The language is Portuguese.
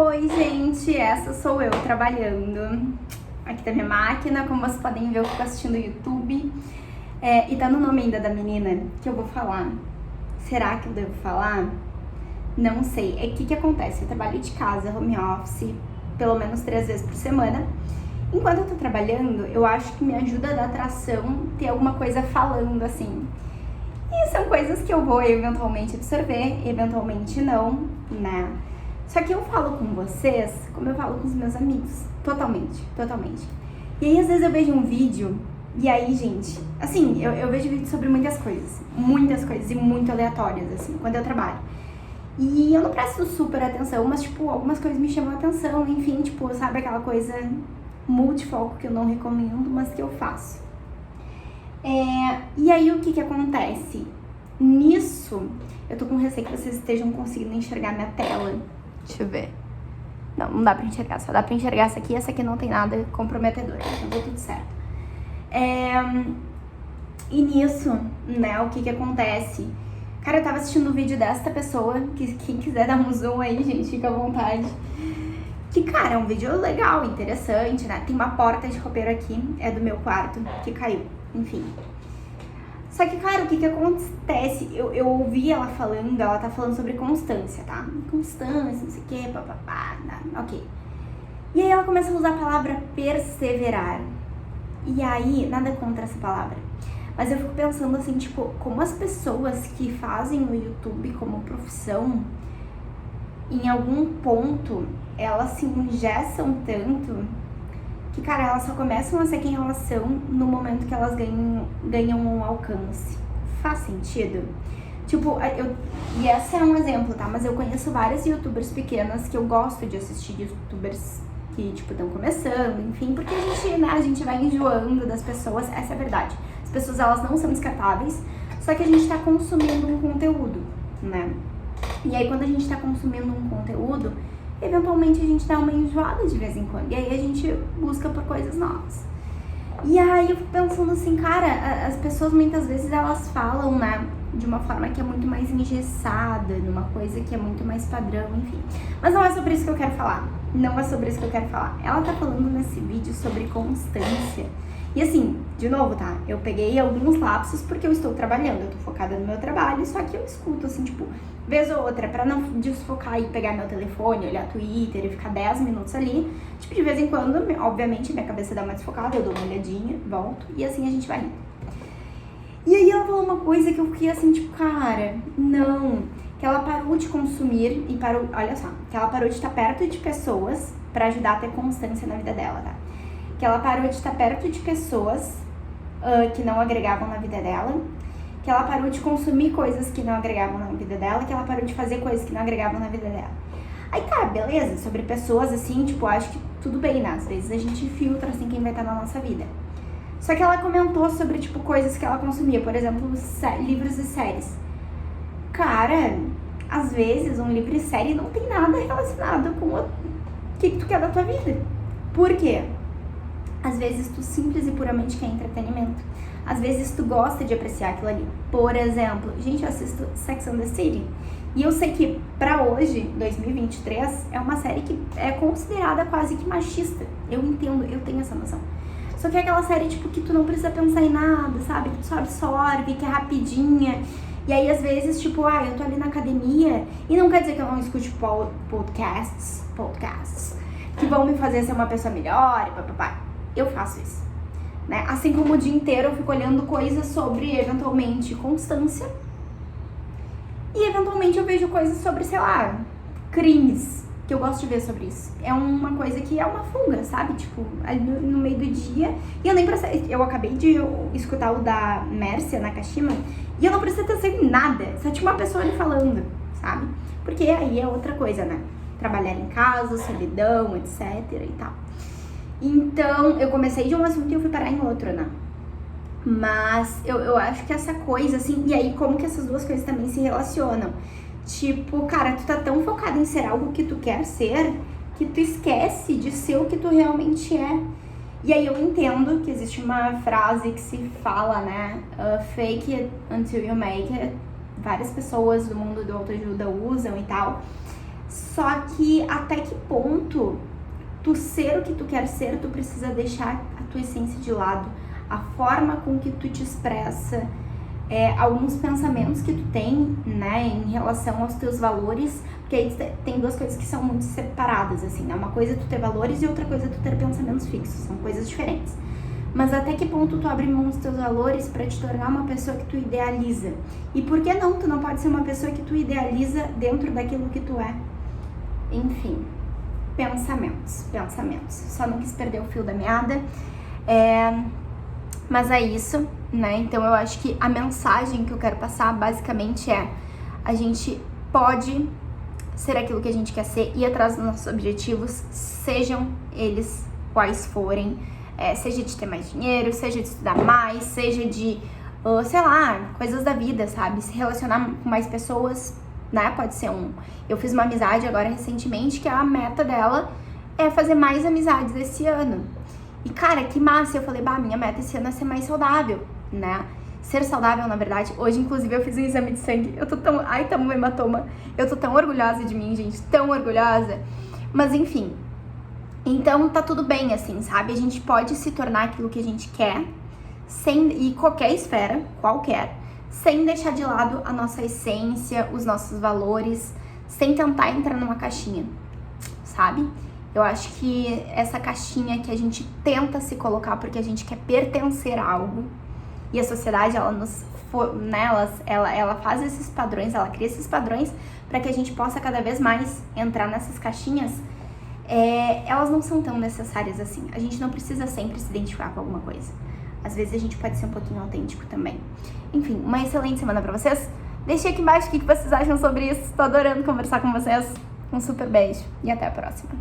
Oi, gente, essa sou eu trabalhando. Aqui tá minha máquina, como vocês podem ver, eu fico assistindo o YouTube. E tá no nome ainda da menina que eu vou falar. Será que eu devo falar? Não sei. É que acontece? Eu trabalho de casa, home office, pelo menos 3 vezes por semana. Enquanto eu tô trabalhando, eu acho que me ajuda a dar atração ter alguma coisa falando assim. E são coisas que eu vou eventualmente absorver, eventualmente não, né? Só que eu falo com vocês como eu falo com os meus amigos. Totalmente. E aí, às vezes, eu vejo um vídeo e aí, gente, assim, eu vejo vídeos sobre muitas coisas e muito aleatórias, assim, quando eu trabalho. E eu não presto super atenção, mas, tipo, algumas coisas me chamam a atenção, enfim, tipo, sabe aquela coisa multifoco que eu não recomendo, mas que eu faço. E aí, o que acontece? Nisso, eu tô com receio que vocês estejam conseguindo enxergar minha tela. Deixa eu ver. Não dá pra enxergar, só dá pra enxergar essa aqui não tem nada comprometedor, então deu tudo certo. E nisso, né, o que acontece? Cara, eu tava assistindo um vídeo desta pessoa, que quem quiser dar um zoom aí, gente, fica à vontade. Que, cara, é um vídeo legal, interessante, né? Tem uma porta de roupeiro aqui, é do meu quarto, que caiu, enfim. Só que, cara, o que acontece? Eu ouvi ela falando, ela tá falando sobre constância, tá? Constância, não sei o que, papapá, ok. E aí ela começa a usar a palavra perseverar. E aí, nada contra essa palavra. Mas eu fico pensando assim, tipo, como as pessoas que fazem o YouTube como profissão, em algum ponto, elas se engessam tanto que, cara, elas só começam a ser quem elas são no momento que elas ganham um alcance. Faz sentido? Tipo, e esse é um exemplo, tá? Mas eu conheço várias youtubers pequenas que eu gosto de assistir, youtubers que, tipo, estão começando, enfim, porque a gente vai enjoando das pessoas, essa é a verdade. As pessoas, elas não são descartáveis, só que a gente tá consumindo um conteúdo, né? E aí, quando a gente tá consumindo um conteúdo, eventualmente a gente dá uma enjoada de vez em quando. E aí a gente busca por coisas novas. E aí eu fico pensando assim, cara, as pessoas muitas vezes elas falam, né, de uma forma que é muito mais engessada, numa coisa que é muito mais padrão, enfim. Mas não é sobre isso que eu quero falar. Ela tá falando nesse vídeo sobre constância. E assim, de novo, tá? Eu peguei alguns lapsos porque eu estou trabalhando, eu tô focada no meu trabalho, só que eu escuto, assim, tipo, vez ou outra, pra não desfocar e pegar meu telefone, olhar Twitter e ficar 10 minutos ali. Tipo, de vez em quando, obviamente, minha cabeça dá uma desfocada, eu dou uma olhadinha, volto, e assim a gente vai indo. E aí ela falou uma coisa que eu fiquei assim, tipo, cara, não. Que ela parou de consumir e parou, olha só, que ela parou de estar perto de pessoas pra ajudar a ter constância na vida dela, tá? Que ela parou de estar perto de pessoas que não agregavam na vida dela, que ela parou de consumir coisas que não agregavam na vida dela, que ela parou de fazer coisas que não agregavam na vida dela. Aí tá, beleza, sobre pessoas assim, tipo, acho que tudo bem, né? Às vezes a gente filtra assim quem vai estar na nossa vida. Só que ela comentou sobre, tipo, coisas que ela consumia, por exemplo, livros e séries. Cara, às vezes um livro e série não tem nada relacionado com o que tu quer da tua vida. Por quê? Às vezes tu simples e puramente quer entretenimento. Às vezes tu gosta de apreciar aquilo ali. Por exemplo, gente, eu assisto Sex and the City. E eu sei que pra hoje, 2023, é uma série que é considerada quase que machista. Eu entendo, eu tenho essa noção. Só que é aquela série, tipo, que tu não precisa pensar em nada, sabe? Que tu só absorve, que é rapidinha. E aí, às vezes, tipo, eu tô ali na academia. E não quer dizer que eu não escute podcasts que vão me fazer ser uma pessoa melhor e papapá. Eu faço isso, né? Assim como o dia inteiro eu fico olhando coisas sobre, eventualmente, constância. E, eventualmente, eu vejo coisas sobre, sei lá, crimes, que eu gosto de ver sobre isso. É uma coisa que é uma fuga, sabe? Tipo, ali no meio do dia. E eu nem prestei... Eu acabei de escutar o da Mércia Nakashima e eu não prestei atenção em nada. Só tinha uma pessoa ali falando, sabe? Porque aí é outra coisa, né? Trabalhar em casa, solidão, etc e tal. Então, eu comecei de um assunto e eu fui parar em outro, né? Mas eu acho que essa coisa, assim... E aí, como que essas duas coisas também se relacionam? Tipo, cara, tu tá tão focado em ser algo que tu quer ser, que tu esquece de ser o que tu realmente é. E aí eu entendo que existe uma frase que se fala, né? Fake it until you make it. Várias pessoas do mundo do autoajuda usam e tal. Só que até que ponto tu ser o que tu quer ser, tu precisa deixar a tua essência de lado, a forma com que tu te expressa, alguns pensamentos que tu tem, né, em relação aos teus valores, porque aí tem duas coisas que são muito separadas, assim, né, uma coisa é tu ter valores e outra coisa é tu ter pensamentos fixos, são coisas diferentes. Mas até que ponto tu abre mão dos teus valores pra te tornar uma pessoa que tu idealiza? E por que não? Tu não pode ser uma pessoa que tu idealiza dentro daquilo que tu é. Enfim, pensamentos. Só não quis perder o fio da meada. Mas é isso, né? Então eu acho que a mensagem que eu quero passar basicamente é: a gente pode ser aquilo que a gente quer ser, ir atrás dos nossos objetivos, sejam eles quais forem. Seja de ter mais dinheiro, seja de estudar mais, seja de, sei lá, coisas da vida, sabe? Se relacionar com mais pessoas, né? Pode ser Eu fiz uma amizade agora recentemente que a meta dela é fazer mais amizades esse ano. E, cara, que massa! Eu falei, minha meta esse ano é ser mais saudável, né? Ser saudável, na verdade. Hoje, inclusive, eu fiz um exame de sangue. Eu tô tão... Ai, tá um hematoma. Eu tô tão orgulhosa de mim, gente. Tão orgulhosa. Mas, enfim... Então, tá tudo bem, assim, sabe? A gente pode se tornar aquilo que a gente quer, e qualquer esfera, qualquer, sem deixar de lado a nossa essência, os nossos valores, sem tentar entrar numa caixinha, sabe? Eu acho que essa caixinha que a gente tenta se colocar porque a gente quer pertencer a algo, e a sociedade, ela faz esses padrões, ela cria esses padrões para que a gente possa cada vez mais entrar nessas caixinhas. Elas não são tão necessárias assim. A gente não precisa sempre se identificar com alguma coisa. Às vezes a gente pode ser um pouquinho autêntico também. Enfim, uma excelente semana pra vocês. Deixem aqui embaixo o que vocês acham sobre isso. Tô adorando conversar com vocês. Um super beijo e até a próxima.